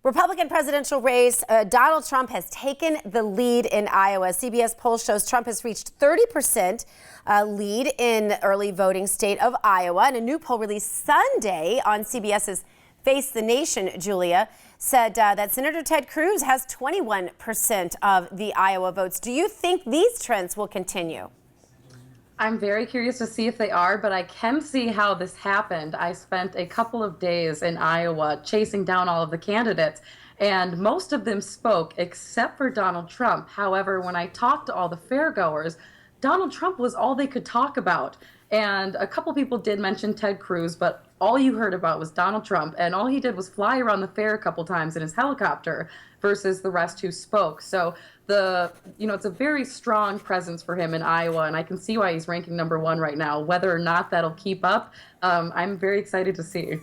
Republican presidential race, Donald Trump has taken the lead in Iowa. CBS poll shows Trump has reached 30% lead in the early voting state of Iowa. And a new poll released Sunday on CBS's Face the Nation, Julia, said that Senator Ted Cruz has 21% of the Iowa votes. Do you think these trends will continue? I'm very curious to see if they are, but I can see how this happened. I spent a couple of days in Iowa chasing down all of the candidates, and most of them spoke except for Donald Trump. However, when I talked to all the fairgoers, Donald Trump was all they could talk about. And a couple people did mention Ted Cruz, but all you heard about was Donald Trump, and all he did was fly around the fair a couple times in his helicopter versus the rest who spoke. So it's a very strong presence for him in Iowa, and I can see why he's ranking #1 right now. Whether or not that'll keep up, I'm very excited to see.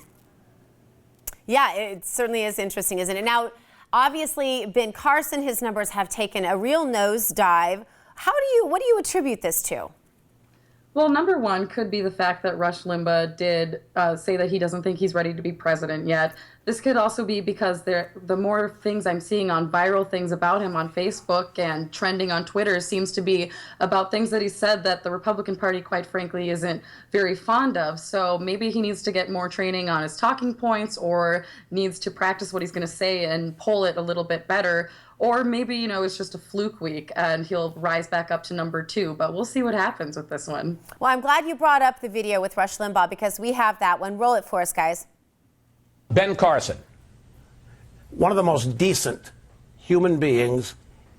Yeah, it certainly is interesting, isn't it? Now, obviously, Ben Carson, his numbers have taken a real nosedive. What do you attribute this to? Well, #1 could be the fact that Rush Limbaugh did say that he doesn't think he's ready to be president yet. This could also be because the more things I'm seeing on viral things about him on Facebook and trending on Twitter seems to be about things that he said that the Republican Party, quite frankly, isn't very fond of. So maybe he needs to get more training on his talking points, or needs to practice what he's going to say and poll it a little bit better. Or maybe, it's just a fluke week and he'll rise back up to #2. But we'll see what happens with this one. Well, I'm glad you brought up the video with Rush Limbaugh, because we have that one. Roll it for us, guys. Ben Carson. One of the most decent human beings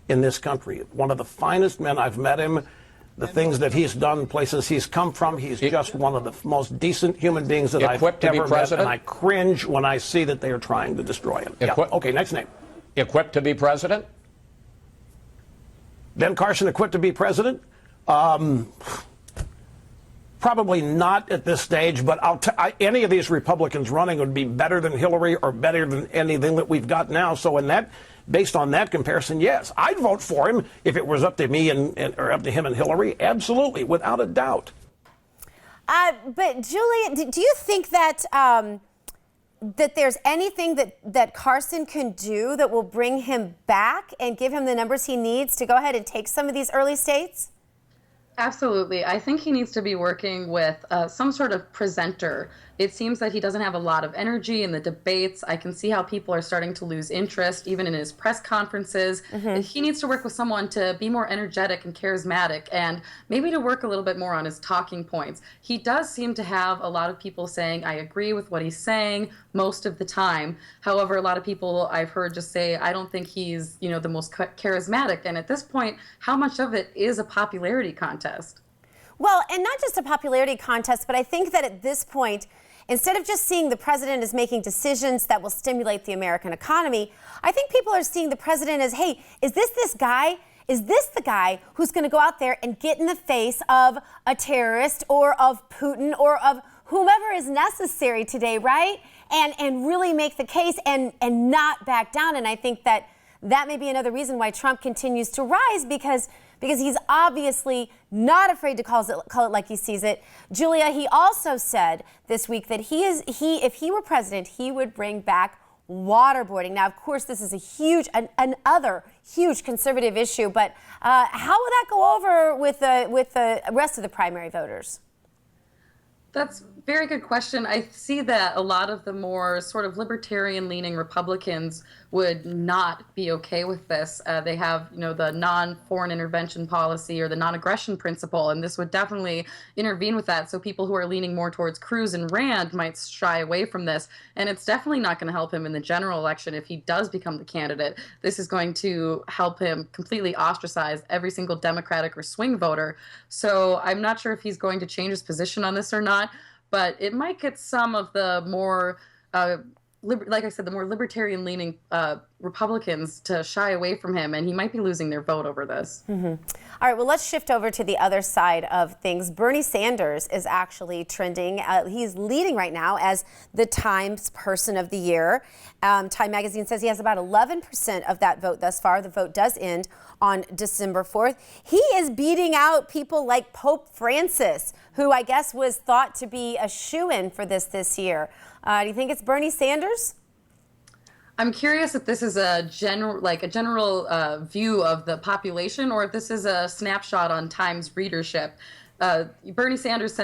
in this country. One of the finest men. I've met him. The things that he's done, places he's come from, he's just one of the most decent human beings that I've ever met. And I cringe when I see that they are trying to destroy him. Yeah. Okay, next name. Equipped to be president? Ben Carson equipped to be president? Probably not at this stage, but any of these Republicans running would be better than Hillary or better than anything that we've got now. So based on that comparison, yes, I'd vote for him if it was up to me or up to him and Hillary. Absolutely, without a doubt. But Julia, do you think that that there's anything that Carson can do that will bring him back and give him the numbers he needs to go ahead and take some of these early states? Absolutely. I think he needs to be working with some sort of presenter. It seems that he doesn't have a lot of energy in the debates. I can see how people are starting to lose interest, even in his press conferences. Mm-hmm. He needs to work with someone to be more energetic and charismatic, and maybe to work a little bit more on his talking points. He does seem to have a lot of people saying, I agree with what he's saying most of the time. However, a lot of people I've heard just say, I don't think he's, the most charismatic. And at this point, how much of it is a popularity contest? Well, and not just a popularity contest, but I think that at this point, instead of just seeing the president as making decisions that will stimulate the American economy, I think people are seeing the president as, hey, is this guy? Is this the guy who's going to go out there and get in the face of a terrorist or of Putin or of whomever is necessary today, right? And really make the case and not back down. And I think that may be another reason why Trump continues to rise, because he's obviously not afraid to call it like he sees it. Julia, he also said this week that if he were president, he would bring back waterboarding. Now, of course, this is another huge conservative issue, but how will that go over with the rest of the primary voters? That's a very good question. I see that a lot of the more sort of libertarian-leaning Republicans would not be okay with this. They have, the non-foreign intervention policy or the non-aggression principle, and this would definitely intervene with that. So people who are leaning more towards Cruz and Rand might shy away from this, and it's definitely not going to help him in the general election if he does become the candidate. This is going to help him completely ostracize every single Democratic or swing voter. So I'm not sure if he's going to change his position on this or not, but it might get some of the more, like I said, the more libertarian-leaning Republicans to shy away from him, and he might be losing their vote over this. Mm-hmm. All right, well, let's shift over to the other side of things. Bernie Sanders is actually trending. He's leading right now as the Times Person of the Year. Time magazine says he has about 11% of that vote thus far. The vote does end on December 4th. He is beating out people like Pope Francis, who I guess was thought to be a shoo-in for this year. Do you think it's Bernie Sanders? I'm curious if this is a general view of the population, or if this is a snapshot on Times readership. Bernie Sanders,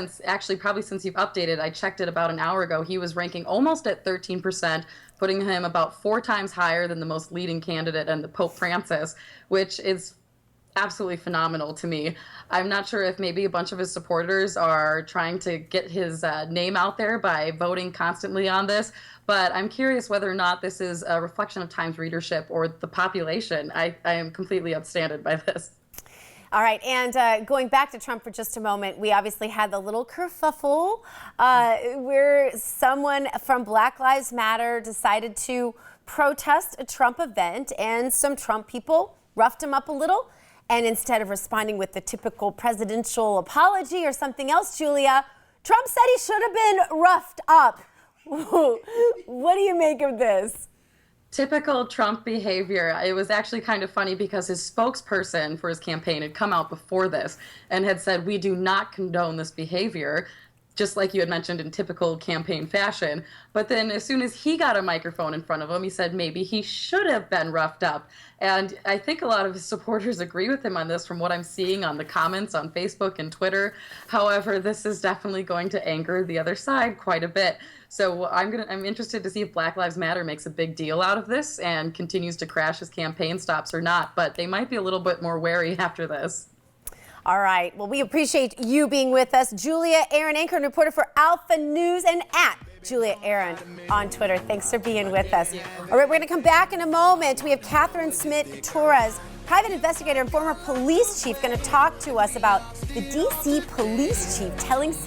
probably since you've updated, I checked it about an hour ago, he was ranking almost at 13%, putting him about 4 times higher than the most leading candidate and the Pope Francis, which is absolutely phenomenal to me. I'm not sure if maybe a bunch of his supporters are trying to get his name out there by voting constantly on this, but I'm curious whether or not this is a reflection of Times readership or the population. I am completely upstanded by this. All right, and going back to Trump for just a moment, we obviously had the little kerfuffle where someone from Black Lives Matter decided to protest a Trump event, and some Trump people roughed him up a little. And instead of responding with the typical presidential apology or something else, Julia, Trump said he should have been roughed up. What do you make of this? Typical Trump behavior. It was actually kind of funny because his spokesperson for his campaign had come out before this and had said, we do not condone this behavior, just like you had mentioned in typical campaign fashion. But then as soon as he got a microphone in front of him, he said maybe he should have been roughed up. And I think a lot of his supporters agree with him on this from what I'm seeing on the comments on Facebook and Twitter. However, this is definitely going to anger the other side quite a bit. So I'm interested to see if Black Lives Matter makes a big deal out of this and continues to crash his campaign stops or not. But they might be a little bit more wary after this. All right. Well, we appreciate you being with us. Julia Erynn, anchor and reporter for Alpha News, and at Julia Erynn on Twitter. Thanks for being with us. All right, we're going to come back in a moment. We have Catherine Smith-Torres, private investigator and former police chief, going to talk to us about the D.C. police chief telling